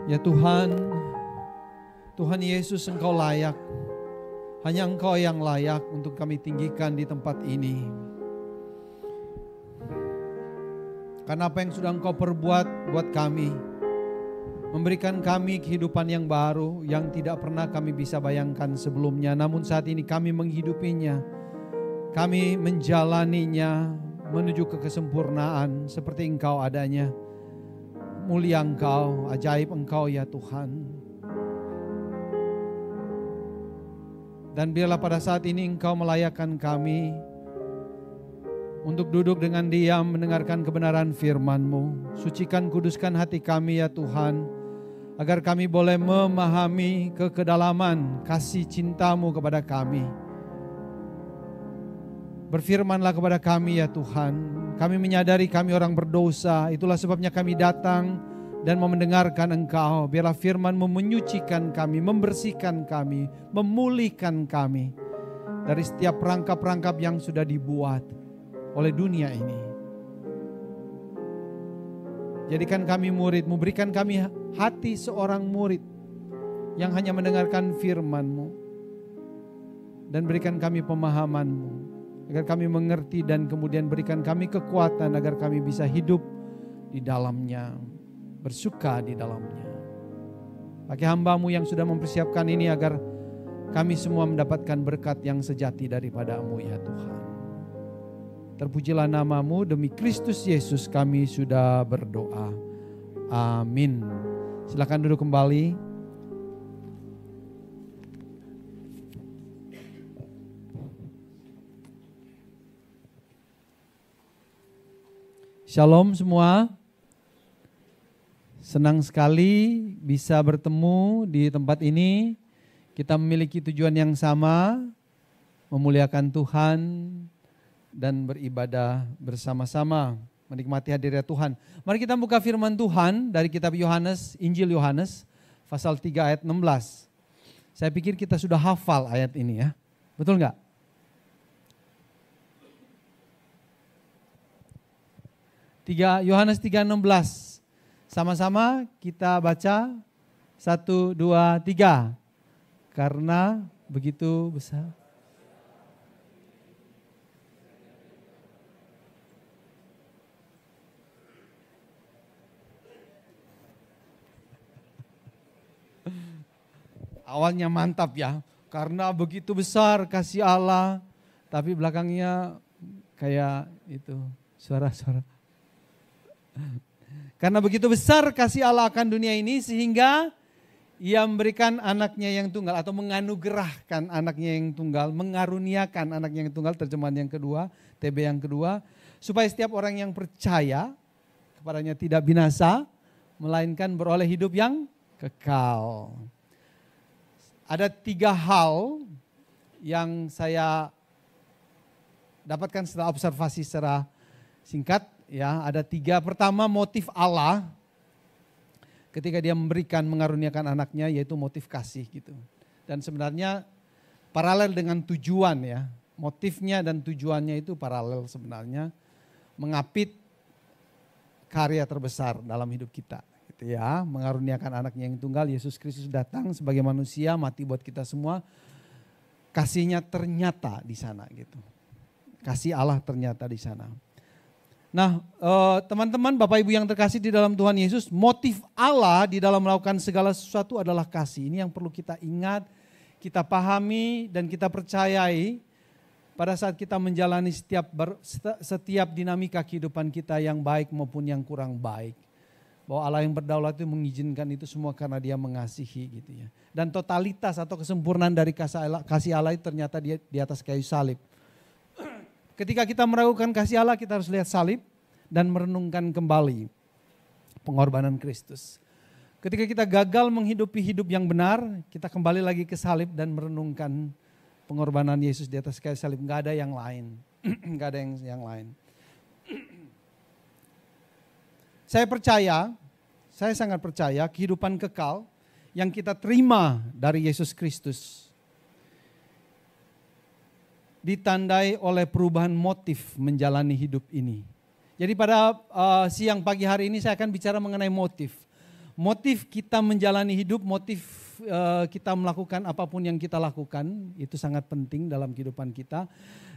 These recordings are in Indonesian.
Ya Tuhan, Tuhan Yesus Engkau layak. Hanya Engkau yang layak untuk kami tinggikan di tempat ini. Karena apa yang sudah Engkau perbuat buat kami, memberikan kami kehidupan yang baru yang tidak pernah kami bisa bayangkan sebelumnya. Namun saat ini kami menghidupinya, kami menjalaninya menuju ke kesempurnaan seperti Engkau adanya. Mulia Engkau, ajaib Engkau ya Tuhan. Dan biarlah pada saat ini Engkau melayakkan kami untuk duduk dengan diam mendengarkan kebenaran firman-Mu. Sucikan, kuduskan hati kami ya Tuhan, agar kami boleh memahami kedalaman kasih cinta-Mu kepada kami. Berfirmanlah kepada kami ya Tuhan. Kami menyadari kami orang berdosa, itulah sebabnya kami datang dan mau mendengarkan Engkau. Biarlah firman-Mu menyucikan kami, membersihkan kami, memulihkan kami dari setiap perangkap-perangkap yang sudah dibuat oleh dunia ini. Jadikan kami murid-Mu, berikan kami hati seorang murid yang hanya mendengarkan firman-Mu, dan berikan kami pemahaman-Mu agar kami mengerti, dan kemudian berikan kami kekuatan agar kami bisa hidup di dalamnya, bersuka di dalamnya. Pakai hamba-Mu yang sudah mempersiapkan ini agar kami semua mendapatkan berkat yang sejati daripada-Mu ya Tuhan. Terpujilah nama-Mu, demi Kristus Yesus kami sudah berdoa. Amin. Silakan duduk kembali. Shalom semua. Senang sekali bisa bertemu di tempat ini. Kita memiliki tujuan yang sama, memuliakan Tuhan dan beribadah bersama-sama, menikmati hadirnya Tuhan. Mari kita buka firman Tuhan dari kitab Yohanes, Injil Yohanes, pasal 3 ayat 16. Saya pikir kita sudah hafal ayat ini ya. Betul enggak? Yohanes 3:16. Sama-sama kita baca 1, 2, 3. Karena begitu besar. Awalnya mantap ya. Karena begitu besar kasih Allah. Tapi belakangnya kayak itu suara-suara. Karena begitu besar kasih Allah akan dunia ini sehingga Ia memberikan anaknya yang tunggal, atau menganugerahkan anaknya yang tunggal, mengaruniakan anaknya yang tunggal, terjemahan yang kedua, TB yang kedua, supaya setiap orang yang percaya kepadanya tidak binasa, melainkan beroleh hidup yang kekal. Ada 3 hal yang saya dapatkan setelah observasi secara singkat. Ya, ada 3. Pertama, motif Allah ketika Dia memberikan, mengaruniakan anaknya, yaitu motif kasih gitu. Dan sebenarnya paralel dengan tujuan ya. Motifnya dan tujuannya itu paralel sebenarnya. Mengapit karya terbesar dalam hidup kita gitu ya. Mengaruniakan anaknya yang tunggal, Yesus Kristus datang sebagai manusia, mati buat kita semua. Kasihnya ternyata di sana gitu. Kasih Allah ternyata di sana. Nah, teman-teman, Bapak Ibu yang terkasih di dalam Tuhan Yesus, motif Allah di dalam melakukan segala sesuatu adalah kasih. Ini yang perlu kita ingat, kita pahami dan kita percayai pada saat kita menjalani setiap dinamika kehidupan kita yang baik maupun yang kurang baik. Bahwa Allah yang berdaulat itu mengizinkan itu semua karena Dia mengasihi gitu ya. Dan totalitas atau kesempurnaan dari kasih Allah itu ternyata di atas kayu salib. Ketika kita meragukan kasih Allah, kita harus lihat salib dan merenungkan kembali pengorbanan Kristus. Ketika kita gagal menghidupi hidup yang benar, kita kembali lagi ke salib dan merenungkan pengorbanan Yesus di atas kayu salib. Enggak ada yang lain. Enggak ada yang lain. Saya sangat percaya kehidupan kekal yang kita terima dari Yesus Kristus ditandai oleh perubahan motif menjalani hidup ini. Jadi pada siang pagi hari ini saya akan bicara mengenai motif. Motif kita menjalani hidup, motif kita melakukan apapun yang kita lakukan, itu sangat penting dalam kehidupan kita.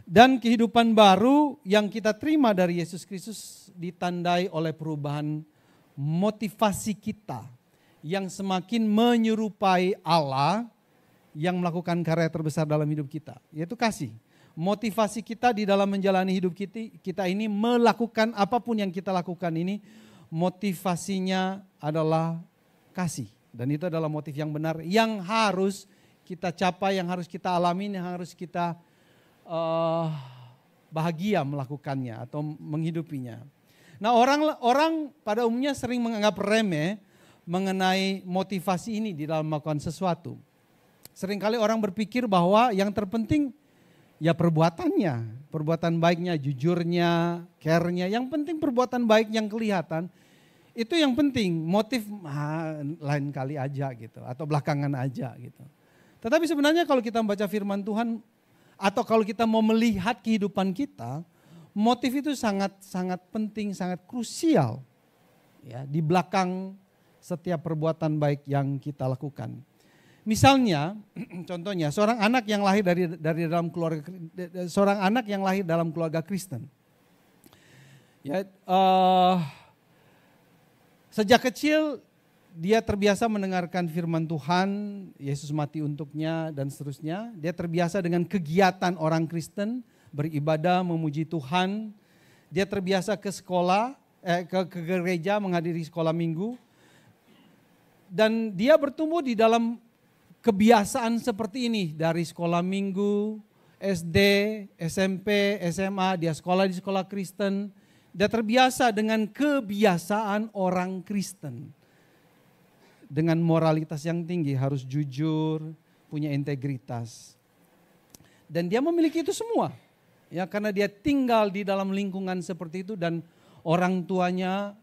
Dan kehidupan baru yang kita terima dari Yesus Kristus ditandai oleh perubahan motivasi kita yang semakin menyerupai Allah yang melakukan karya terbesar dalam hidup kita, yaitu kasih. Motivasi kita di dalam menjalani hidup kita ini, melakukan apapun yang kita lakukan ini, motivasinya adalah kasih. Dan itu adalah motif yang benar yang harus kita capai, yang harus kita alami, yang harus kita bahagia melakukannya atau menghidupinya. Nah, orang pada umumnya sering menganggap remeh mengenai motivasi ini di dalam melakukan sesuatu. Seringkali orang berpikir bahwa yang terpenting ya perbuatannya, perbuatan baiknya, jujurnya, care-nya. Yang penting perbuatan baik yang kelihatan. Itu yang penting, motif lain kali aja gitu, atau belakangan aja gitu. Tetapi sebenarnya kalau kita membaca firman Tuhan, atau kalau kita mau melihat kehidupan kita, motif itu sangat penting, sangat krusial ya, di belakang setiap perbuatan baik yang kita lakukan. Misalnya, contohnya seorang anak yang lahir dari dalam keluarga, seorang anak yang lahir dalam keluarga Kristen. Ya, sejak kecil dia terbiasa mendengarkan firman Tuhan, Yesus mati untuknya dan seterusnya. Dia terbiasa dengan kegiatan orang Kristen, beribadah, memuji Tuhan. Dia terbiasa ke sekolah, ke gereja, menghadiri sekolah minggu. Dan dia bertumbuh di dalam kebiasaan seperti ini. Dari sekolah minggu, SD, SMP, SMA, dia sekolah di sekolah Kristen. Dia terbiasa dengan kebiasaan orang Kristen. Dengan moralitas yang tinggi, harus jujur, punya integritas. Dan dia memiliki itu semua. Ya, karena dia tinggal di dalam lingkungan seperti itu dan orang tuanya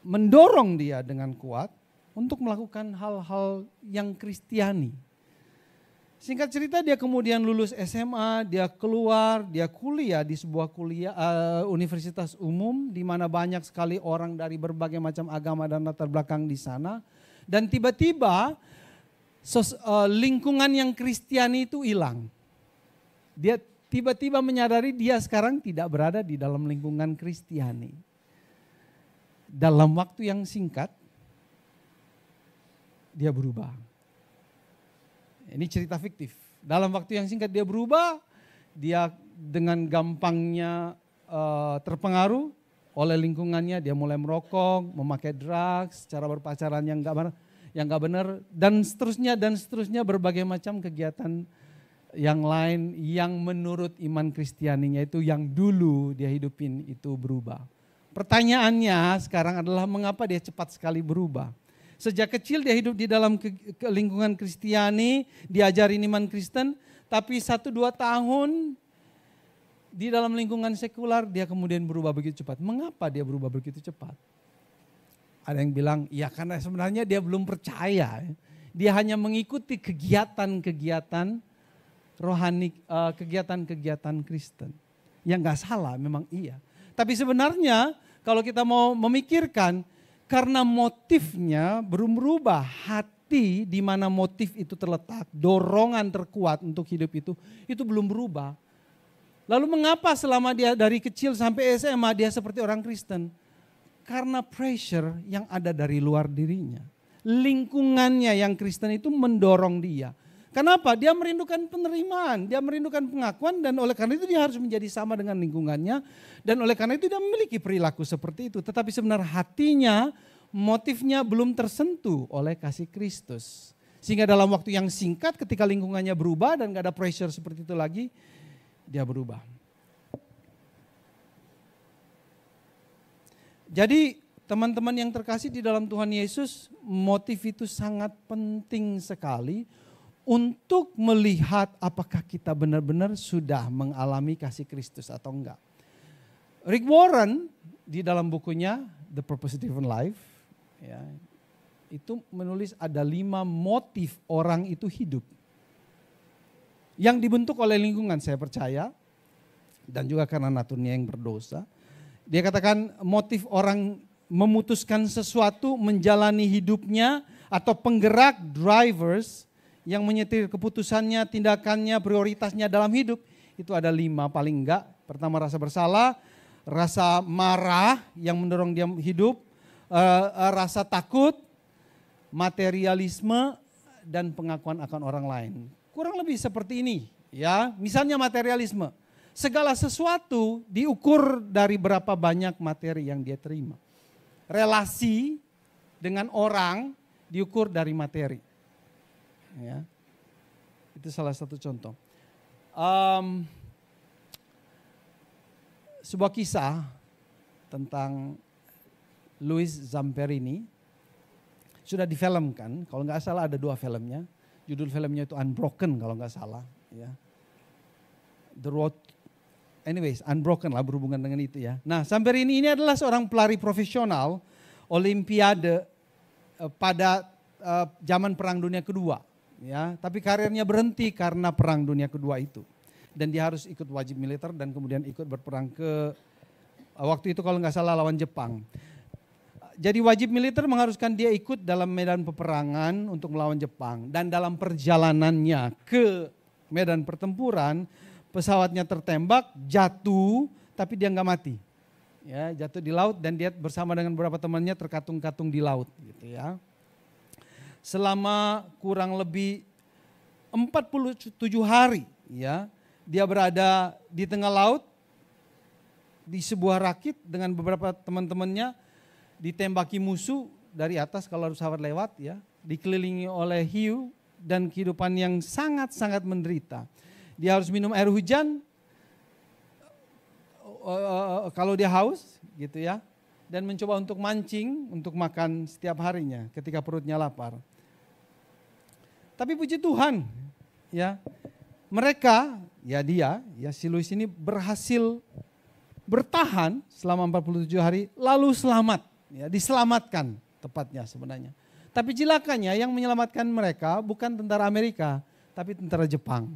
mendorong dia dengan kuat untuk melakukan hal-hal yang Kristiani. Singkat cerita dia kemudian lulus SMA, dia keluar, dia kuliah di sebuah universitas umum di mana banyak sekali orang dari berbagai macam agama dan latar belakang di sana. Dan tiba-tiba lingkungan yang Kristiani itu hilang. Dia tiba-tiba menyadari dia sekarang tidak berada di dalam lingkungan Kristiani. Dalam waktu yang singkat, dia berubah. Ini cerita fiktif. Dalam waktu yang singkat dia berubah, dia dengan gampangnya terpengaruh oleh lingkungannya. Dia mulai merokok, memakai drugs, cara berpacaran yang nggak benar, dan seterusnya berbagai macam kegiatan yang lain yang menurut iman Kristianinya itu yang dulu dia hidupin itu berubah. Pertanyaannya sekarang adalah mengapa dia cepat sekali berubah? Sejak kecil dia hidup di dalam lingkungan Kristiani, diajarin iman Kristen, tapi 1-2 tahun di dalam lingkungan sekular dia kemudian berubah begitu cepat. Mengapa dia berubah begitu cepat? Ada yang bilang, ya karena sebenarnya dia belum percaya. Dia hanya mengikuti kegiatan-kegiatan rohani, kegiatan-kegiatan Kristen. Yang gak salah, memang iya. Tapi sebenarnya kalau kita mau memikirkan, karena motifnya belum berubah, hati di mana motif itu terletak, dorongan terkuat untuk hidup itu belum berubah. Lalu mengapa selama dia dari kecil sampai SMA dia seperti orang Kristen? Karena pressure yang ada dari luar dirinya. Lingkungannya yang Kristen itu mendorong dia. Kenapa? Dia merindukan penerimaan, dia merindukan pengakuan dan oleh karena itu dia harus menjadi sama dengan lingkungannya. Dan oleh karena itu dia memiliki perilaku seperti itu. Tetapi sebenarnya hatinya, motifnya belum tersentuh oleh kasih Kristus. Sehingga dalam waktu yang singkat ketika lingkungannya berubah dan gak ada pressure seperti itu lagi, dia berubah. Jadi teman-teman yang terkasih di dalam Tuhan Yesus, motif itu sangat penting sekali untuk melihat apakah kita benar-benar sudah mengalami kasih Kristus atau enggak. Rick Warren di dalam bukunya The Purpose Driven Life, ya, itu menulis ada 5 motif orang itu hidup. Yang dibentuk oleh lingkungan, saya percaya, dan juga karena naturnya yang berdosa. Dia katakan motif orang memutuskan sesuatu, menjalani hidupnya, atau penggerak, drivers, yang menyetir keputusannya, tindakannya, prioritasnya dalam hidup, itu ada 5 paling enggak. Pertama rasa bersalah, rasa marah yang mendorong dia hidup, rasa takut, materialisme, dan pengakuan akan orang lain. Kurang lebih seperti ini, ya. Misalnya materialisme, segala sesuatu diukur dari berapa banyak materi yang dia terima. Relasi dengan orang diukur dari materi. Ya. Itu salah satu contoh. Sebuah kisah tentang Louis Zamperini sudah difilmkan. Kalau nggak salah ada 2 filmnya. Judul filmnya itu Unbroken kalau nggak salah. Ya. The Road, anyways, Unbroken lah berhubungan dengan itu ya. Nah, Zamperini ini adalah seorang pelari profesional Olimpiade pada zaman Perang Dunia Kedua. Ya, tapi karirnya berhenti karena Perang Dunia Kedua itu. Dan dia harus ikut wajib militer dan kemudian ikut berperang ke, waktu itu kalau nggak salah lawan Jepang. Jadi wajib militer mengharuskan dia ikut dalam medan peperangan untuk melawan Jepang. Dan dalam perjalanannya ke medan pertempuran, pesawatnya tertembak, jatuh, tapi dia nggak mati. Ya, jatuh di laut dan dia bersama dengan beberapa temannya terkatung-katung di laut, gitu ya. Selama kurang lebih 47 hari, ya, dia berada di tengah laut di sebuah rakit dengan beberapa teman-temannya, ditembaki musuh dari atas kalau pesawat lewat, ya, dikelilingi oleh hiu dan kehidupan yang sangat-sangat menderita. Dia harus minum air hujan kalau dia haus, gitu ya, dan mencoba untuk mancing untuk makan setiap harinya ketika perutnya lapar. Tapi puji Tuhan, ya, mereka, ya dia, ya si Louis ini berhasil bertahan selama 47 hari, lalu selamat, ya, diselamatkan tepatnya sebenarnya. Tapi cilakanya yang menyelamatkan mereka bukan tentara Amerika, tapi tentara Jepang.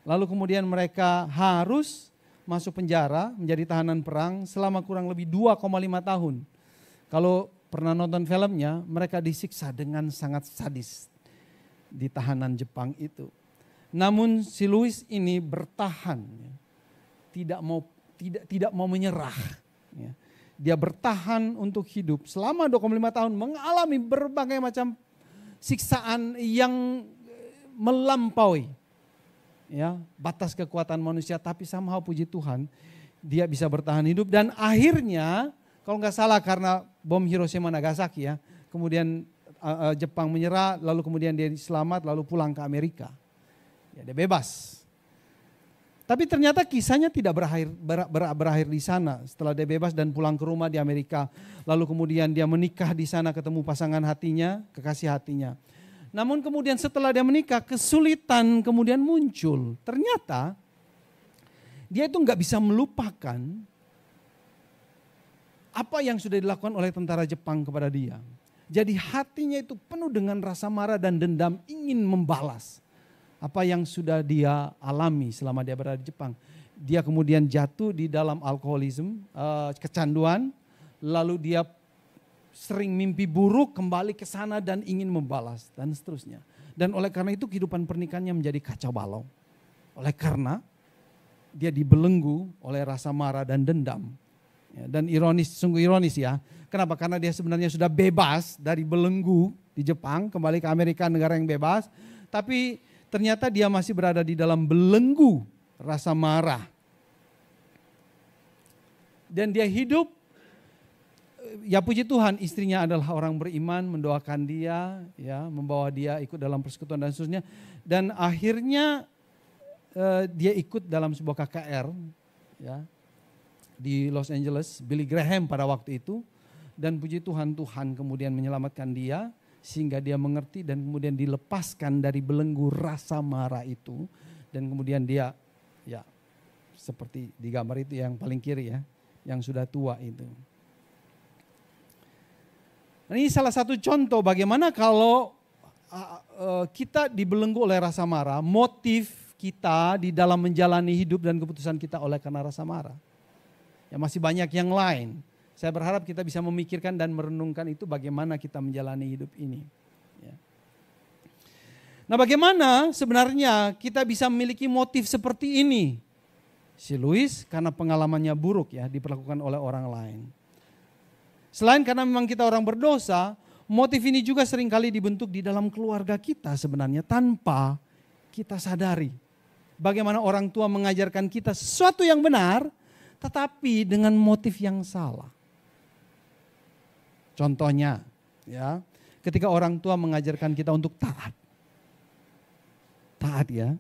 Lalu kemudian mereka harus masuk penjara, menjadi tahanan perang selama kurang lebih 2,5 tahun. Kalau pernah nonton filmnya, mereka disiksa dengan sangat sadis di tahanan Jepang itu. Namun si Louis ini bertahan, ya. tidak mau menyerah. Ya. Dia bertahan untuk hidup selama 2,5 tahun, mengalami berbagai macam siksaan yang melampaui, ya, batas kekuatan manusia, tapi somehow puji Tuhan dia bisa bertahan hidup. Dan akhirnya kalau nggak salah karena bom Hiroshima Nagasaki, ya, kemudian Jepang menyerah, lalu kemudian dia selamat, lalu pulang ke Amerika, ya, dia bebas. Tapi ternyata kisahnya tidak berakhir di sana. Setelah dia bebas dan pulang ke rumah di Amerika, lalu kemudian dia menikah di sana, ketemu pasangan hatinya, kekasih hatinya. Namun kemudian setelah dia menikah, kesulitan kemudian muncul. Ternyata dia itu nggak bisa melupakan apa yang sudah dilakukan oleh tentara Jepang kepada dia. Jadi hatinya itu penuh dengan rasa marah dan dendam, ingin membalas apa yang sudah dia alami selama dia berada di Jepang. Dia kemudian jatuh di dalam alkoholisme, kecanduan, lalu dia sering mimpi buruk, kembali ke sana dan ingin membalas dan seterusnya. Dan oleh karena itu kehidupan pernikahannya menjadi kacau balau. Oleh karena dia dibelenggu oleh rasa marah dan dendam. Ya, dan ironis, sungguh ironis ya. Kenapa? Karena dia sebenarnya sudah bebas dari belenggu di Jepang, kembali ke Amerika, negara yang bebas. Tapi ternyata dia masih berada di dalam belenggu rasa marah. Dan dia hidup, ya puji Tuhan, istrinya adalah orang beriman, mendoakan dia, ya, membawa dia ikut dalam persekutuan dan seterusnya. Dan akhirnya dia ikut dalam sebuah KKR, ya, di Los Angeles, Billy Graham pada waktu itu. Dan puji Tuhan, Tuhan kemudian menyelamatkan dia sehingga dia mengerti dan kemudian dilepaskan dari belenggu rasa marah itu. Dan kemudian dia, ya, seperti di gambar itu yang paling kiri, ya, yang sudah tua itu. Ini salah satu contoh bagaimana kalau kita dibelenggu oleh rasa marah, motif kita di dalam menjalani hidup dan keputusan kita oleh karena rasa marah. Ya, masih banyak yang lain. Saya berharap kita bisa memikirkan dan merenungkan itu bagaimana kita menjalani hidup ini. Ya. Nah, bagaimana sebenarnya kita bisa memiliki motif seperti ini? Si Louis karena pengalamannya buruk ya, diperlakukan oleh orang lain. Selain karena memang kita orang berdosa, motif ini juga seringkali dibentuk di dalam keluarga kita sebenarnya tanpa kita sadari. Bagaimana orang tua mengajarkan kita sesuatu yang benar, tetapi dengan motif yang salah. Contohnya, ya, ketika orang tua mengajarkan kita untuk taat. Taat ya.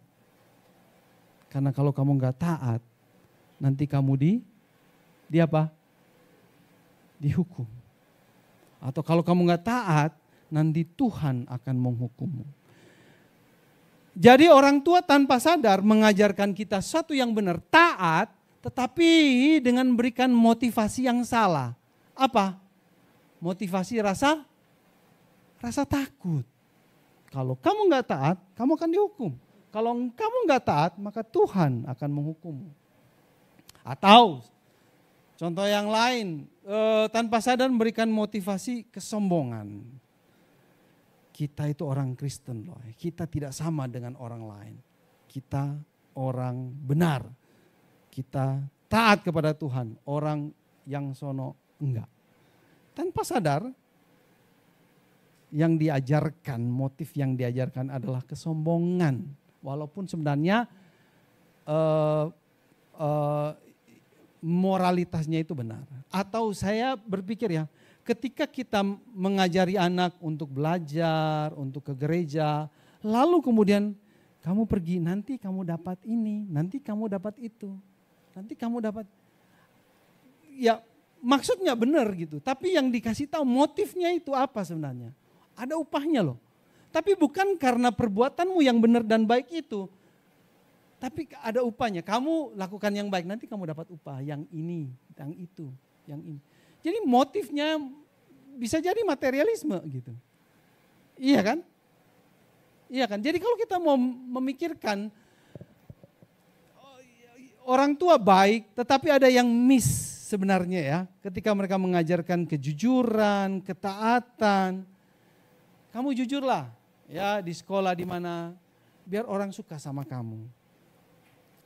Karena kalau kamu nggak taat, nanti kamu di apa? Dihukum. Atau kalau kamu nggak taat, nanti Tuhan akan menghukummu. Jadi orang tua tanpa sadar mengajarkan kita sesuatu yang benar, taat, tetapi dengan memberikan motivasi yang salah. Apa? Motivasi rasa takut. Kalau kamu nggak taat, kamu akan dihukum. Kalau kamu nggak taat, maka Tuhan akan menghukummu. Atau contoh yang lain, tanpa sadar memberikan motivasi kesombongan. Kita itu orang Kristen loh, kita tidak sama dengan orang lain. Kita orang benar, kita taat kepada Tuhan, orang yang sono enggak. Tanpa sadar, yang diajarkan, motif yang diajarkan adalah kesombongan. Walaupun sebenarnya moralitasnya itu benar. Atau saya berpikir ya, ketika kita mengajari anak untuk belajar, untuk ke gereja, lalu kemudian kamu pergi, nanti kamu dapat ini, nanti kamu dapat itu, nanti kamu dapat, ya maksudnya benar gitu. Tapi yang dikasih tahu motifnya itu apa sebenarnya? Ada upahnya loh. Tapi bukan karena perbuatanmu yang benar dan baik itu. Tapi ada upahnya. Kamu lakukan yang baik, nanti kamu dapat upah. Yang ini, yang itu, yang ini. Jadi motifnya bisa jadi materialisme gitu. Iya kan? Iya kan? Jadi kalau kita mau memikirkan orang tua baik, tetapi ada yang miss sebenarnya ya. Ketika mereka mengajarkan kejujuran, ketaatan. Kamu jujurlah ya di sekolah di mana biar orang suka sama kamu.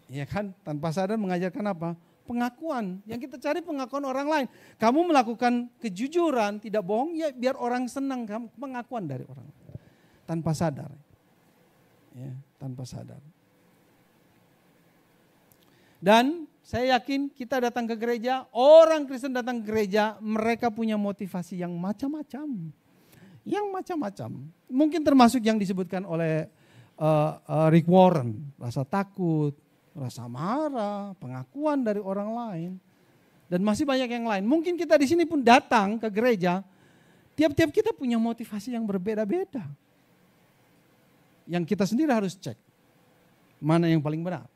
Iya kan? Tanpa sadar mengajarkan apa? Pengakuan. Yang kita cari pengakuan orang lain. Kamu melakukan kejujuran, tidak bohong, ya biar orang senang. Pengakuan dari orang. Tanpa sadar. Ya, tanpa sadar. Dan saya yakin kita datang ke gereja, orang Kristen datang ke gereja, mereka punya motivasi yang macam-macam. Yang macam-macam. Mungkin termasuk yang disebutkan oleh Rick Warren. Rasa takut, rasa marah, pengakuan dari orang lain, dan masih banyak yang lain. Mungkin kita di sini pun datang ke gereja, tiap-tiap kita punya motivasi yang berbeda-beda. Yang kita sendiri harus cek, mana yang paling benar,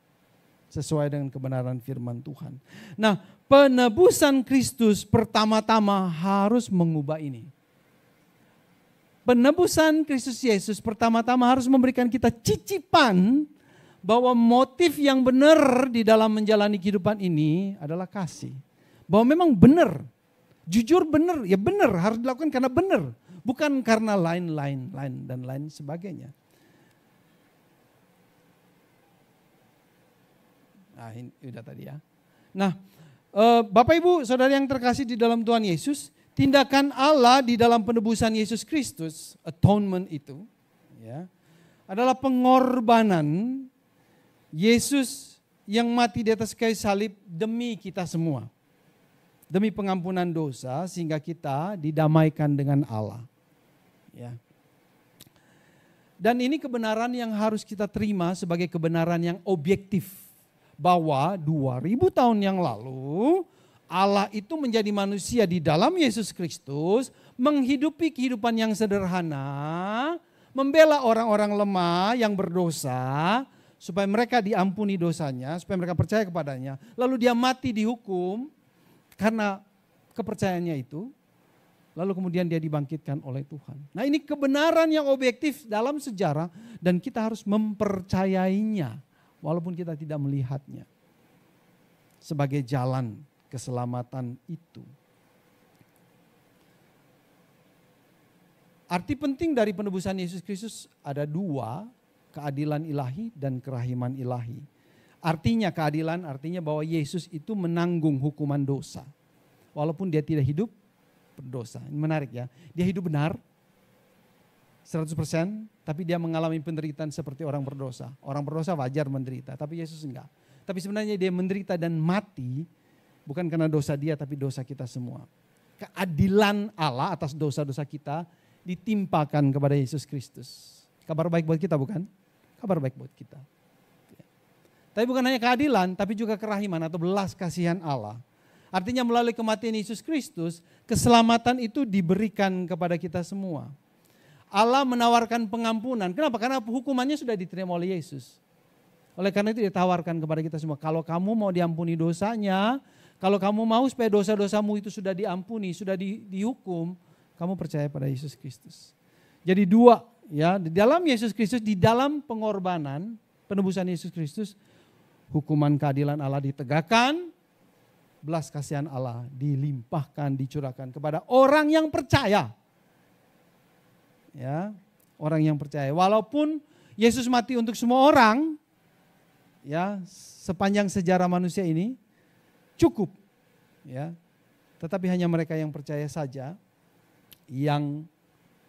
sesuai dengan kebenaran firman Tuhan. Nah, penebusan Kristus pertama-tama harus mengubah ini. Penebusan Kristus Yesus pertama-tama harus memberikan kita cicipan bahwa motif yang benar di dalam menjalani kehidupan ini adalah kasih. Bahwa memang benar, jujur benar, ya benar harus dilakukan karena benar. Bukan karena lain dan lain sebagainya. Nah ini udah tadi ya. Nah Bapak Ibu Saudara yang terkasih di dalam Tuhan Yesus, tindakan Allah di dalam penebusan Yesus Kristus, atonement itu, ya, adalah pengorbanan Yesus yang mati di atas kayu salib demi kita semua. Demi pengampunan dosa sehingga kita didamaikan dengan Allah. Ya. Dan ini kebenaran yang harus kita terima sebagai kebenaran yang objektif. Bahwa 2000 tahun yang lalu Allah itu menjadi manusia di dalam Yesus Kristus, menghidupi kehidupan yang sederhana, membela orang-orang lemah yang berdosa, supaya mereka diampuni dosanya, supaya mereka percaya kepadanya. Lalu dia mati dihukum karena kepercayaannya itu, lalu kemudian dia dibangkitkan oleh Tuhan. Nah ini kebenaran yang objektif dalam sejarah dan kita harus mempercayainya, walaupun kita tidak melihatnya sebagai jalan keselamatan itu. Arti penting dari penebusan Yesus Kristus ada dua, keadilan ilahi dan kerahiman ilahi. Artinya keadilan, artinya bahwa Yesus itu menanggung hukuman dosa. Walaupun dia tidak hidup berdosa. Ini menarik ya. Dia hidup benar 100%, tapi dia mengalami penderitaan seperti orang berdosa. Orang berdosa wajar menderita, tapi Yesus enggak. Tapi sebenarnya dia menderita dan mati bukan karena dosa dia, tapi dosa kita semua. Keadilan Allah atas dosa-dosa kita ditimpakan kepada Yesus Kristus. Kabar baik buat kita bukan? Kabar baik buat kita. Tapi bukan hanya keadilan, tapi juga kerahiman atau belas kasihan Allah. Artinya melalui kematian Yesus Kristus, keselamatan itu diberikan kepada kita semua. Allah menawarkan pengampunan. Kenapa? Karena hukumannya sudah diterima oleh Yesus. Oleh karena itu ditawarkan kepada kita semua. Kalau kamu mau diampuni dosanya, kalau kamu mau supaya dosa-dosamu itu sudah diampuni, sudah dihukum, kamu percaya pada Yesus Kristus. Jadi dua, ya, di dalam Yesus Kristus, di dalam pengorbanan, penebusan Yesus Kristus, hukuman keadilan Allah ditegakkan, belas kasihan Allah dilimpahkan, dicurahkan kepada orang yang percaya. Ya, orang yang percaya. Walaupun Yesus mati untuk semua orang, ya, sepanjang sejarah manusia ini cukup, ya. Tetapi hanya mereka yang percaya saja yang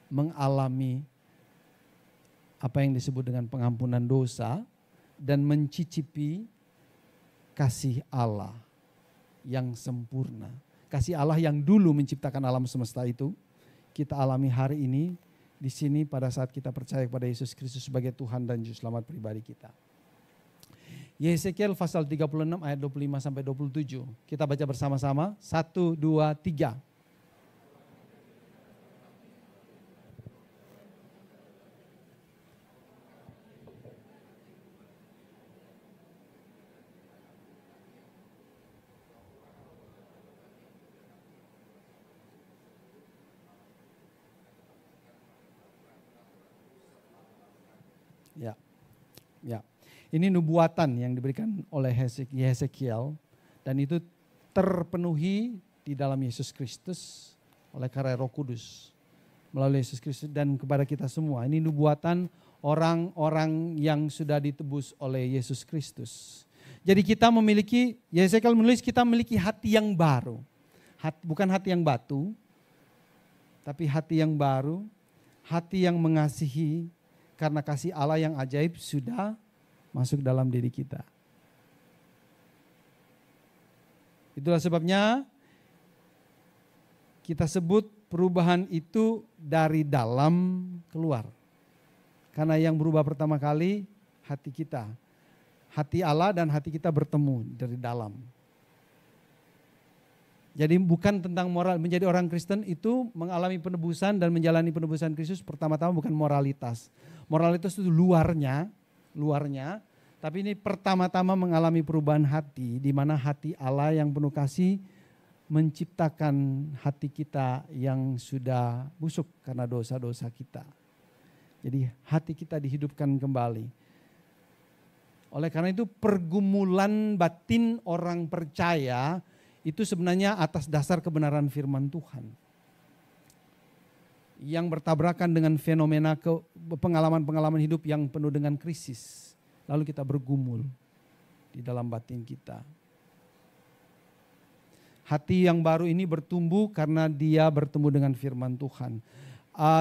mengalami apa yang disebut dengan pengampunan dosa dan mencicipi kasih Allah yang sempurna. Kasih Allah yang dulu menciptakan alam semesta itu, kita alami hari ini di sini pada saat kita percaya kepada Yesus Kristus sebagai Tuhan dan Juru Selamat pribadi kita. Yesekiel pasal 36 ayat 25 sampai 27. Kita baca bersama-sama. 1, 2, 3. Ya, ya. Ini nubuatan yang diberikan oleh Yesekiel dan itu terpenuhi di dalam Yesus Kristus oleh karya Roh Kudus melalui Yesus Kristus dan kepada kita semua. Ini nubuatan orang-orang yang sudah ditebus oleh Yesus Kristus. Jadi kita memiliki, Yesekiel menulis kita memiliki hati yang baru. Bukan hati yang batu, tapi hati yang baru, hati yang mengasihi. Karena kasih Allah yang ajaib sudah masuk dalam diri kita. Itulah sebabnya kita sebut perubahan itu dari dalam keluar. Karena yang berubah pertama kali hati kita. Hati Allah dan hati kita bertemu dari dalam. Jadi bukan tentang moral, menjadi orang Kristen itu mengalami penebusan dan menjalani penebusan Kristus pertama-tama bukan moralitas. Moralitas itu luarnya, tapi ini pertama-tama mengalami perubahan hati di mana hati Allah yang penuh kasih menciptakan hati kita yang sudah busuk karena dosa-dosa kita. Jadi hati kita dihidupkan kembali. Oleh karena itu pergumulan batin orang percaya itu sebenarnya atas dasar kebenaran firman Tuhan. Yang bertabrakan dengan fenomena pengalaman-pengalaman hidup yang penuh dengan krisis. Lalu kita bergumul di dalam batin kita. Hati yang baru ini bertumbuh karena dia bertemu dengan firman Tuhan.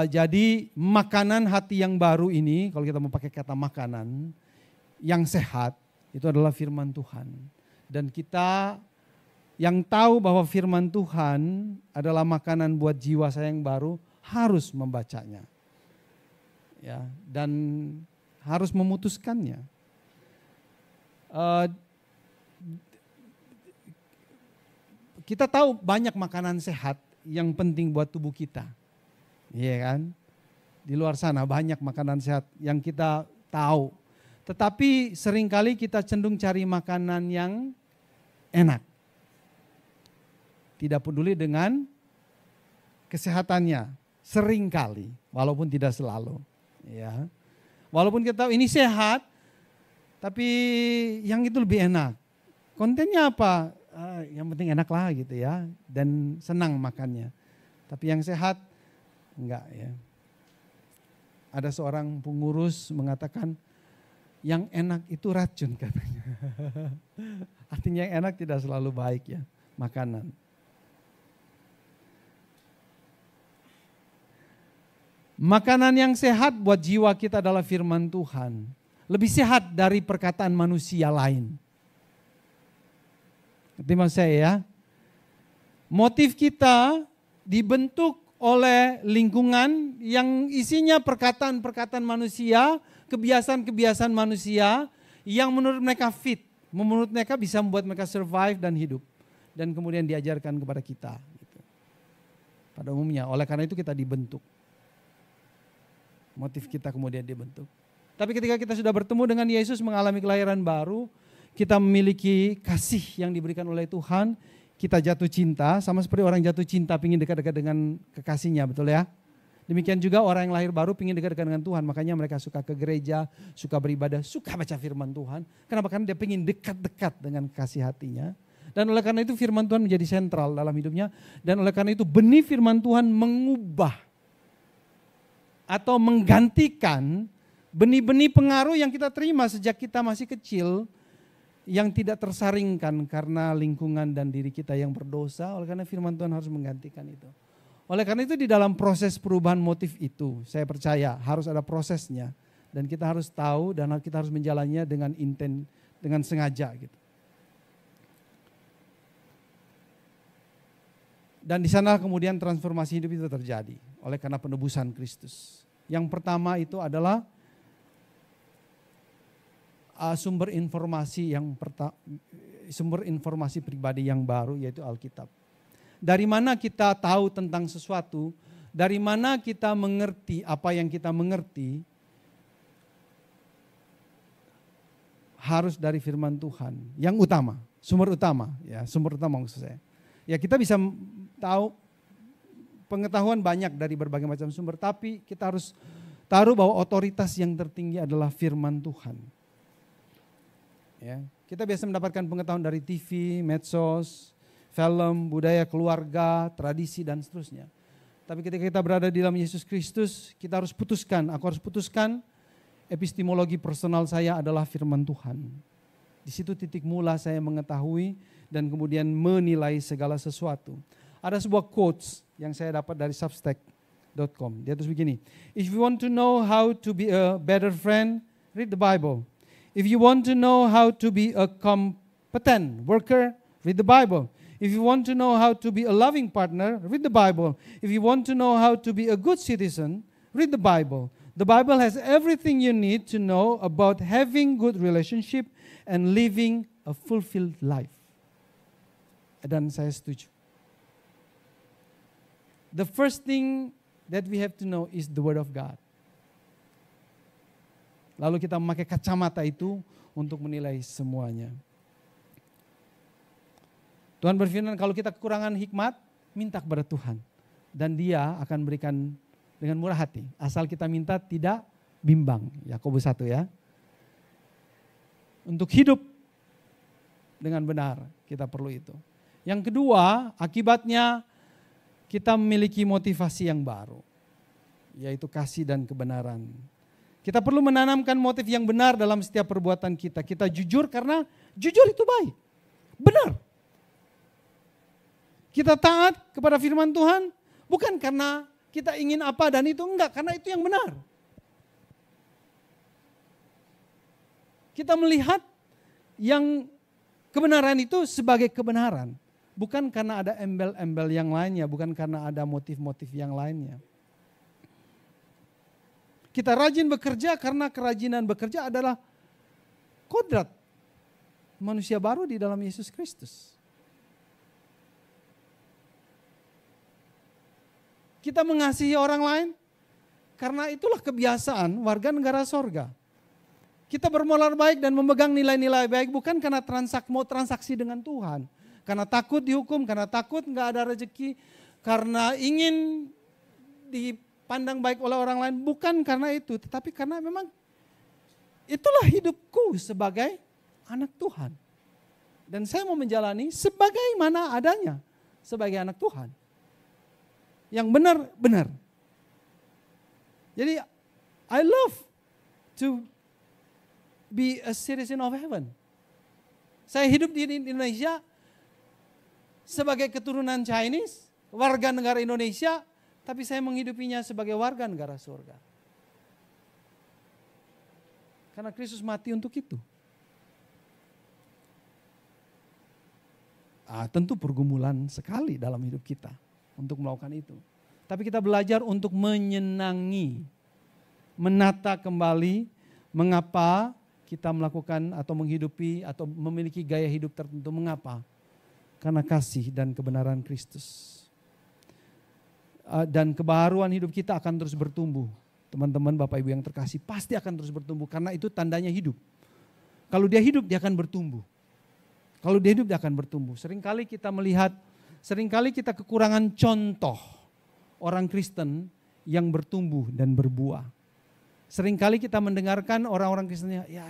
Jadi makanan hati yang baru ini, kalau kita mau pakai kata makanan, yang sehat, itu adalah firman Tuhan. Dan kita yang tahu bahwa firman Tuhan adalah makanan buat jiwa saya yang baru harus membacanya. Ya, dan harus memutuskannya. Kita tahu banyak makanan sehat yang penting buat tubuh kita. Iya kan? Di luar sana banyak makanan sehat yang kita tahu. Tetapi seringkali kita cenderung cari makanan yang enak. Tidak peduli dengan kesehatannya, seringkali, walaupun tidak selalu. Ya. Walaupun kita tahu ini sehat, tapi yang itu lebih enak. Kontennya apa? Yang penting enak lah gitu ya, dan senang makannya. Tapi yang sehat, enggak ya. Ada seorang pengurus mengatakan, yang enak itu racun katanya. Artinya yang enak tidak selalu baik ya, makanan. Makanan yang sehat buat jiwa kita adalah firman Tuhan. Lebih sehat dari perkataan manusia lain. Ngerti maksud saya ya? Motif kita dibentuk oleh lingkungan yang isinya perkataan-perkataan manusia, kebiasaan-kebiasaan manusia yang menurut mereka fit, menurut mereka bisa membuat mereka survive dan hidup. Dan kemudian diajarkan kepada kita. Gitu. Pada umumnya, oleh karena itu kita dibentuk. Motif kita kemudian dibentuk. Tapi ketika kita sudah bertemu dengan Yesus, mengalami kelahiran baru, kita memiliki kasih yang diberikan oleh Tuhan, kita jatuh cinta, sama seperti orang jatuh cinta ingin dekat-dekat dengan kekasihnya, betul ya? Demikian juga orang yang lahir baru ingin dekat-dekat dengan Tuhan, makanya mereka suka ke gereja, suka beribadah, suka baca firman Tuhan. Kenapa? Karena dia ingin dekat-dekat dengan kasih hatinya. Dan oleh karena itu firman Tuhan menjadi sentral dalam hidupnya. Dan oleh karena itu benih firman Tuhan mengubah atau menggantikan benih-benih pengaruh yang kita terima sejak kita masih kecil, yang tidak tersaringkan karena lingkungan dan diri kita yang berdosa. Oleh karena firman Tuhan harus menggantikan itu. Oleh karena itu di dalam proses perubahan motif itu, saya percaya harus ada prosesnya. Dan kita harus tahu dan kita harus menjalannya dengan sengaja gitu. Dan di sana kemudian transformasi hidup itu terjadi oleh karena penebusan Kristus. Yang pertama itu adalah sumber informasi pribadi yang baru, yaitu Alkitab. Dari mana kita tahu tentang sesuatu, dari mana kita mengerti apa yang kita mengerti, harus dari firman Tuhan. Yang utama, sumber utama maksud saya. Ya kita bisa tahu pengetahuan banyak dari berbagai macam sumber, tapi kita harus taruh bahwa otoritas yang tertinggi adalah firman Tuhan. Ya, kita biasa mendapatkan pengetahuan dari TV, medsos, film, budaya keluarga, tradisi dan seterusnya. Tapi ketika kita berada di dalam Yesus Kristus, kita harus putuskan, aku harus putuskan epistemologi personal saya adalah firman Tuhan. Di situ titik mula saya mengetahui dan kemudian menilai segala sesuatu. Ada sebuah quotes yang saya dapat dari substack.com. Dia tulis begini, if you want to know how to be a better friend, read the Bible. If you want to know how to be a competent worker, read the Bible. If you want to know how to be a loving partner, read the Bible. If you want to know how to be a good citizen, read the Bible. The Bible has everything you need to know about having good relationship and living a fulfilled life. Dan saya setuju. The first thing that we have to know is the Word of God. Lalu kita memakai kacamata itu untuk menilai semuanya. Tuhan berfirman kalau kita kekurangan hikmat, minta kepada Tuhan. Dan Dia akan berikan dengan murah hati. Asal kita minta tidak bimbang. Yakobus 1 ya. Untuk hidup dengan benar kita perlu itu. Yang kedua, akibatnya kita memiliki motivasi yang baru. Yaitu kasih dan kebenaran. Kita perlu menanamkan motif yang benar dalam setiap perbuatan kita. Kita jujur karena jujur itu baik. Benar. Kita taat kepada firman Tuhan bukan karena kita ingin apa dan itu enggak. Karena itu yang benar. Kita melihat yang kebenaran itu sebagai kebenaran. Bukan karena ada embel-embel yang lainnya. Bukan karena ada motif-motif yang lainnya. Kita rajin bekerja karena kerajinan bekerja adalah kodrat manusia baru di dalam Yesus Kristus. Kita mengasihi orang lain karena itulah kebiasaan warga negara sorga. Kita bermoral baik dan memegang nilai-nilai baik bukan karena mau transaksi dengan Tuhan. Karena takut dihukum, karena takut nggak ada rezeki, karena ingin dipandang baik oleh orang lain. Bukan karena itu, tetapi karena memang itulah hidupku sebagai anak Tuhan. Dan saya mau menjalani sebagaimana adanya sebagai anak Tuhan. Yang benar, benar. Jadi I love to be a citizen of heaven. Saya hidup di Indonesia sebagai keturunan Chinese, warga negara Indonesia, tapi saya menghidupinya sebagai warga negara surga. Karena Kristus mati untuk itu. Tentu pergumulan sekali dalam hidup kita untuk melakukan itu. Tapi kita belajar untuk menyenangi, menata kembali mengapa kita melakukan atau menghidupi atau memiliki gaya hidup tertentu. Mengapa? Karena kasih dan kebenaran Kristus. Dan kebaharuan hidup kita akan terus bertumbuh. Teman-teman, Bapak Ibu yang terkasih, pasti akan terus bertumbuh karena itu tandanya hidup. Kalau dia hidup, dia akan bertumbuh. Kalau dia hidup, dia akan bertumbuh. Seringkali kita melihat, seringkali kita kekurangan contoh orang Kristen yang bertumbuh dan berbuah. Seringkali kita mendengarkan orang-orang Kristennya, ya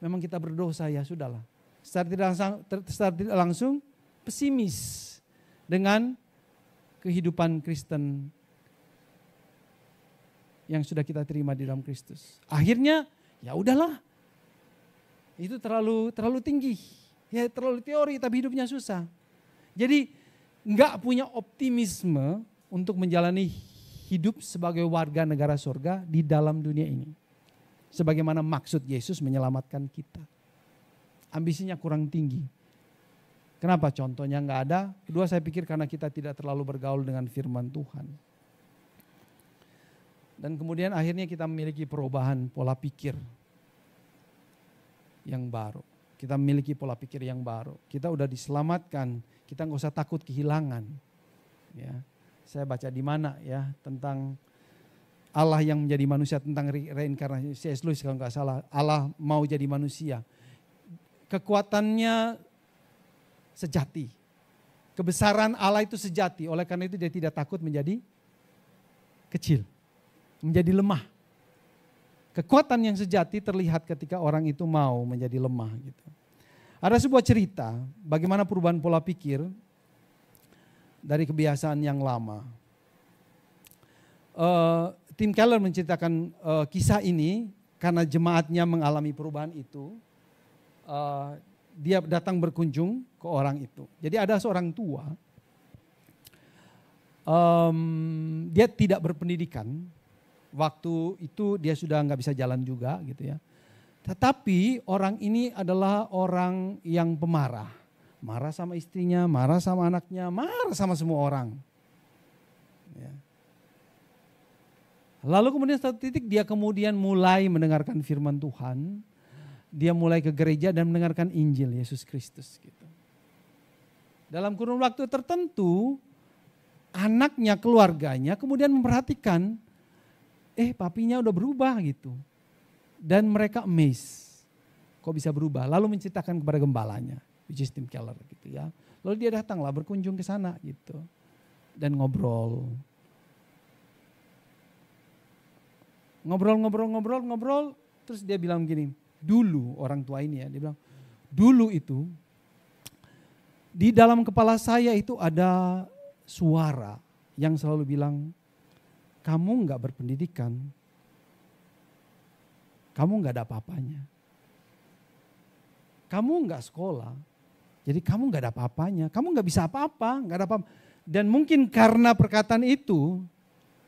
memang kita berdosa, ya sudahlah. Secara tidak langsung pesimis dengan kehidupan Kristen yang sudah kita terima di dalam Kristus. Akhirnya ya udahlah, itu terlalu tinggi, ya terlalu teori tapi hidupnya susah. Jadi nggak punya optimisme untuk menjalani hidup sebagai warga negara surga di dalam dunia ini. Sebagaimana maksud Yesus menyelamatkan kita. Ambisinya kurang tinggi. Kenapa? Contohnya nggak ada. Kedua, saya pikir karena kita tidak terlalu bergaul dengan firman Tuhan. Dan kemudian akhirnya kita memiliki perubahan pola pikir yang baru. Kita memiliki pola pikir yang baru. Kita udah diselamatkan. Kita nggak usah takut kehilangan. Ya. Saya baca di mana ya tentang Allah yang menjadi manusia, tentang reinkarnasi. C.S. Lewis kalau nggak salah, Allah mau jadi manusia. Kekuatannya sejati. Kebesaran Allah itu sejati. Oleh karena itu dia tidak takut menjadi kecil. Menjadi lemah. Kekuatan yang sejati terlihat ketika orang itu mau menjadi lemah. Gitu. Ada sebuah cerita bagaimana perubahan pola pikir dari kebiasaan yang lama. Tim Keller menceritakan kisah ini karena jemaatnya mengalami perubahan itu. Dia datang berkunjung ke orang itu. Jadi ada seorang tua, dia tidak berpendidikan. Waktu itu dia sudah nggak bisa jalan juga gitu ya. Tetapi orang ini adalah orang yang pemarah. Marah sama istrinya, marah sama anaknya, marah sama semua orang. Ya. Lalu kemudian satu titik dia kemudian mulai mendengarkan firman Tuhan. Dia mulai ke gereja dan mendengarkan Injil Yesus Kristus. Gitu. Dalam kurun waktu tertentu, anaknya, keluarganya kemudian memperhatikan, papinya udah berubah gitu. Dan mereka amazed, kok bisa berubah. Lalu menceritakan kepada gembalanya, which is Tim Keller gitu ya. Lalu dia datanglah berkunjung ke sana gitu. Dan ngobrol. Ngobrol. Terus dia bilang gini, dulu orang tua ini ya, dia bilang, dulu itu di dalam kepala saya itu ada suara yang selalu bilang, kamu gak berpendidikan, kamu gak ada apa-apanya. Kamu gak sekolah, jadi kamu gak ada apa-apanya. Kamu gak bisa apa-apa, gak ada apa-apa. Dan mungkin karena perkataan itu,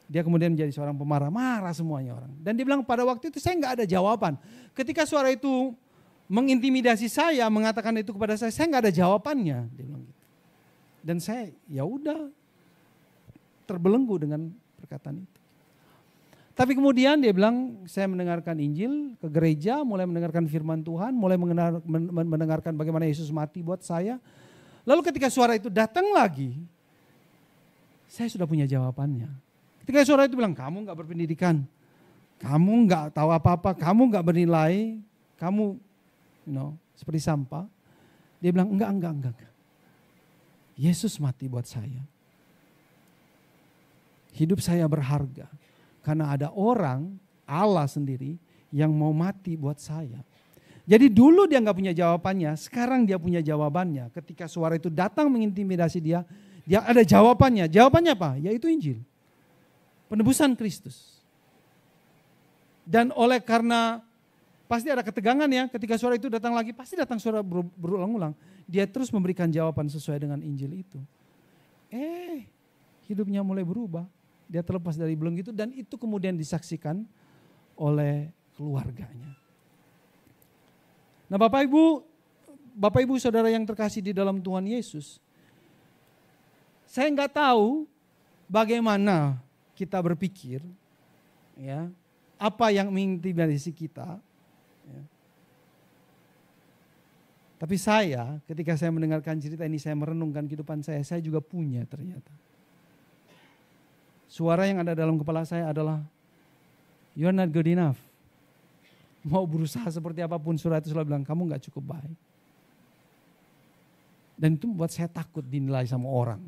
dia kemudian menjadi seorang pemarah, marah semuanya orang. Dan dia bilang pada waktu itu saya gak ada jawaban. Ketika suara itu mengintimidasi saya, mengatakan itu kepada saya gak ada jawabannya. Dia bilang gitu. Dan saya ya udah terbelenggu dengan perkataan itu. Tapi kemudian dia bilang, saya mendengarkan Injil ke gereja, mulai mendengarkan firman Tuhan, mulai mendengarkan bagaimana Yesus mati buat saya. Lalu ketika suara itu datang lagi, saya sudah punya jawabannya. Ketika suara itu bilang, kamu gak berpendidikan, kamu gak tahu apa-apa, kamu gak bernilai, kamu seperti sampah. Dia bilang, enggak. Yesus mati buat saya. Hidup saya berharga. Karena ada orang, Allah sendiri, yang mau mati buat saya. Jadi dulu dia gak punya jawabannya, sekarang dia punya jawabannya. Ketika suara itu datang mengintimidasi dia ada jawabannya. Jawabannya apa? Yaitu Injil. Penebusan Kristus. Dan oleh karena pasti ada ketegangan ya, ketika suara itu datang lagi, pasti datang suara berulang-ulang. Dia terus memberikan jawaban sesuai dengan Injil itu. Hidupnya mulai berubah. Dia terlepas dari belenggu itu dan itu kemudian disaksikan oleh keluarganya. Nah Bapak Ibu Saudara yang terkasih di dalam Tuhan Yesus. Saya nggak tahu bagaimana kita berpikir, ya, apa yang mengintimidasi kita. Ya. Tapi ketika saya mendengarkan cerita ini, saya merenungkan kehidupan saya juga punya ternyata. Suara yang ada dalam kepala saya adalah, you're not good enough. Mau berusaha seperti apapun, suara itu selalu bilang, kamu gak cukup baik. Dan itu membuat saya takut dinilai sama orang.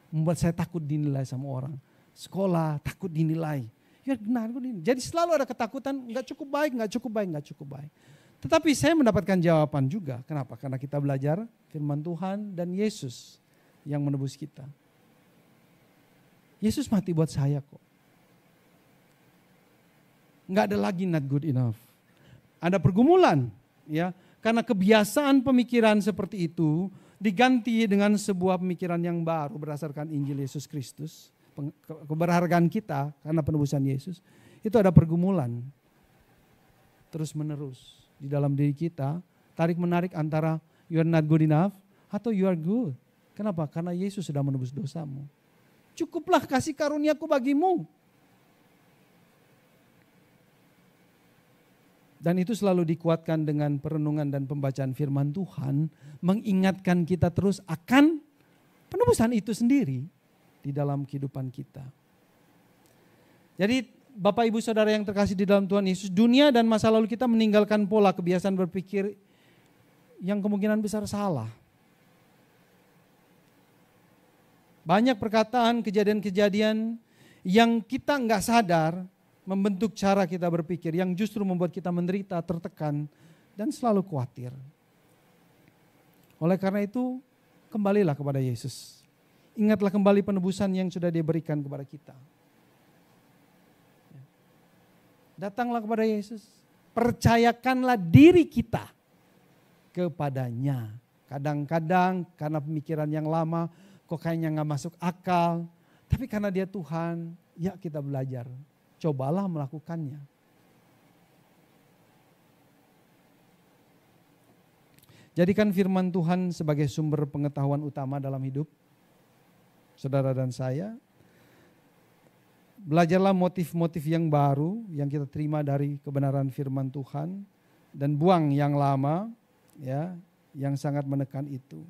Membuat saya takut dinilai sama orang. Sekolah takut dinilai. Ya benar, jadi selalu ada ketakutan, gak cukup baik, gak cukup baik, gak cukup baik. Tetapi saya mendapatkan jawaban juga. Kenapa? Karena kita belajar firman Tuhan dan Yesus yang menebus kita. Yesus mati buat saya kok. Nggak ada lagi not good enough. Ada pergumulan, ya, karena kebiasaan pemikiran seperti itu diganti dengan sebuah pemikiran yang baru berdasarkan Injil Yesus Kristus, keberhargaan kita karena penebusan Yesus. Itu ada pergumulan terus menerus di dalam diri kita, tarik menarik antara you are not good enough atau you are good. Kenapa? Karena Yesus sudah menebus dosamu. Cukuplah kasih karuniaku bagimu. Dan itu selalu dikuatkan dengan perenungan dan pembacaan firman Tuhan, mengingatkan kita terus akan penebusan itu sendiri di dalam kehidupan kita. Jadi Bapak Ibu Saudara yang terkasih di dalam Tuhan Yesus, dunia dan masa lalu kita meninggalkan pola kebiasaan berpikir yang kemungkinan besar salah. Banyak perkataan, kejadian-kejadian yang kita nggak sadar membentuk cara kita berpikir yang justru membuat kita menderita, tertekan, dan selalu khawatir. Oleh karena itu, kembalilah kepada Yesus. Ingatlah kembali penebusan yang sudah diberikan kepada kita. Datanglah kepada Yesus. Percayakanlah diri kita kepadanya. Kadang-kadang karena pemikiran yang lama, kok kayaknya gak masuk akal. Tapi karena dia Tuhan, ya kita belajar. Cobalah melakukannya. Jadikan firman Tuhan sebagai sumber pengetahuan utama dalam hidup saudara dan saya. Belajarlah motif-motif yang baru yang kita terima dari kebenaran firman Tuhan dan buang yang lama, ya, yang sangat menekan itu.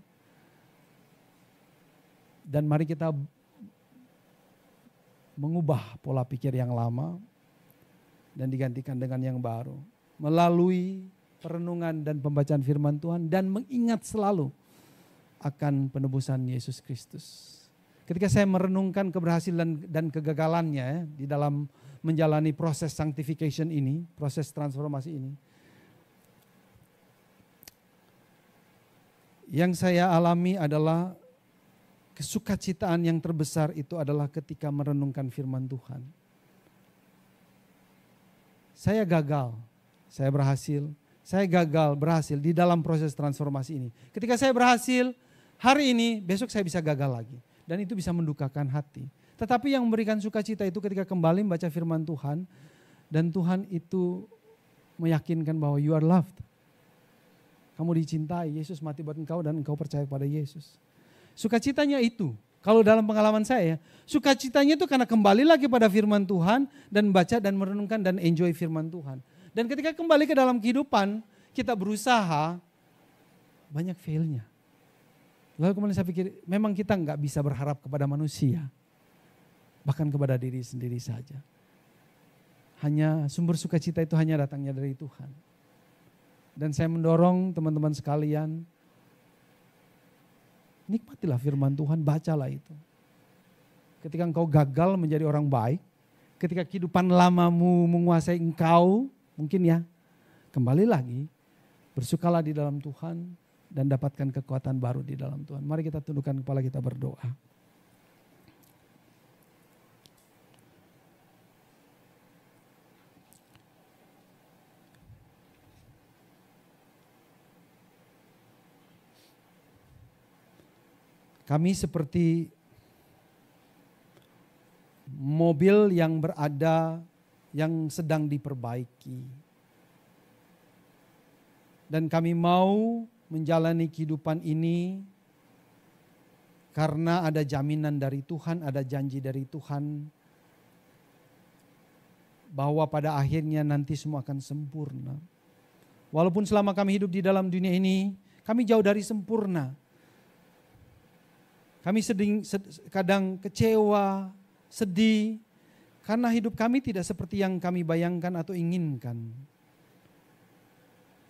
Dan mari kita mengubah pola pikir yang lama dan digantikan dengan yang baru. Melalui perenungan dan pembacaan firman Tuhan dan mengingat selalu akan penebusan Yesus Kristus. Ketika saya merenungkan keberhasilan dan kegagalannya di dalam menjalani proses sanctification ini, proses transformasi ini, yang saya alami adalah kesukacitaan yang terbesar itu adalah ketika merenungkan firman Tuhan. Saya gagal, saya berhasil di dalam proses transformasi ini. Ketika saya berhasil, hari ini, besok saya bisa gagal lagi. Dan itu bisa mendukakan hati. Tetapi yang memberikan sukacita itu ketika kembali membaca firman Tuhan, dan Tuhan itu meyakinkan bahwa you are loved. Kamu dicintai, Yesus mati buat engkau dan engkau percaya kepada Yesus. Sukacitanya itu, kalau dalam pengalaman saya, sukacitanya itu karena kembali lagi pada firman Tuhan dan baca dan merenungkan dan enjoy firman Tuhan. Dan ketika kembali ke dalam kehidupan, kita berusaha, banyak failnya. Lalu kemudian saya pikir, memang kita nggak bisa berharap kepada manusia, bahkan kepada diri sendiri saja. Hanya sumber sukacita itu hanya datangnya dari Tuhan. Dan saya mendorong teman-teman sekalian, nikmatilah firman Tuhan, bacalah itu. Ketika engkau gagal menjadi orang baik, ketika kehidupan lamamu menguasai engkau, mungkin ya, kembali lagi, bersukalah di dalam Tuhan dan dapatkan kekuatan baru di dalam Tuhan. Mari kita tundukkan kepala kita berdoa. Kami seperti mobil yang berada, yang sedang diperbaiki. Dan kami mau menjalani kehidupan ini karena ada jaminan dari Tuhan, ada janji dari Tuhan bahwa pada akhirnya nanti semua akan sempurna. Walaupun selama kami hidup di dalam dunia ini, kami jauh dari sempurna. Kami kadang kecewa, sedih, karena hidup kami tidak seperti yang kami bayangkan atau inginkan.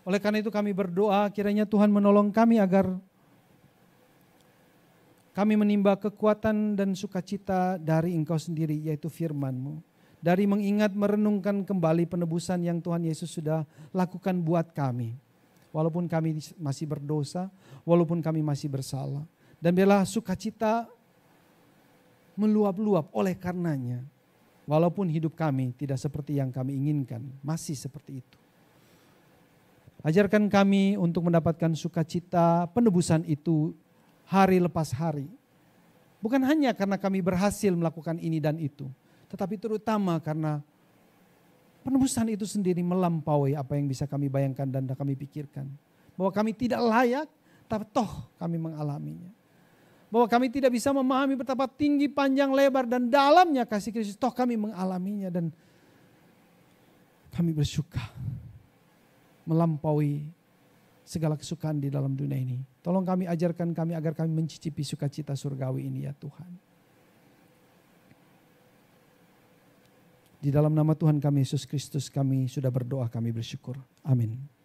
Oleh karena itu kami berdoa kiranya Tuhan menolong kami agar kami menimba kekuatan dan sukacita dari Engkau sendiri, yaitu firman-Mu. Dari mengingat merenungkan kembali penebusan yang Tuhan Yesus sudah lakukan buat kami. Walaupun kami masih berdosa, walaupun kami masih bersalah. Dan biarlah sukacita meluap-luap oleh karenanya. Walaupun hidup kami tidak seperti yang kami inginkan, masih seperti itu. Ajarkan kami untuk mendapatkan sukacita penebusan itu hari lepas hari. Bukan hanya karena kami berhasil melakukan ini dan itu, tetapi terutama karena penebusan itu sendiri melampaui apa yang bisa kami bayangkan dan kami pikirkan. Bahwa kami tidak layak, tapi toh kami mengalaminya. Bahwa kami tidak bisa memahami betapa tinggi, panjang, lebar dan dalamnya kasih Kristus, toh kami mengalaminya dan kami bersyukur melampaui segala kesukaan di dalam dunia ini. Tolong kami, ajarkan kami agar kami mencicipi sukacita surgawi ini ya Tuhan. Di dalam nama Tuhan kami Yesus Kristus kami sudah berdoa, kami bersyukur. Amin.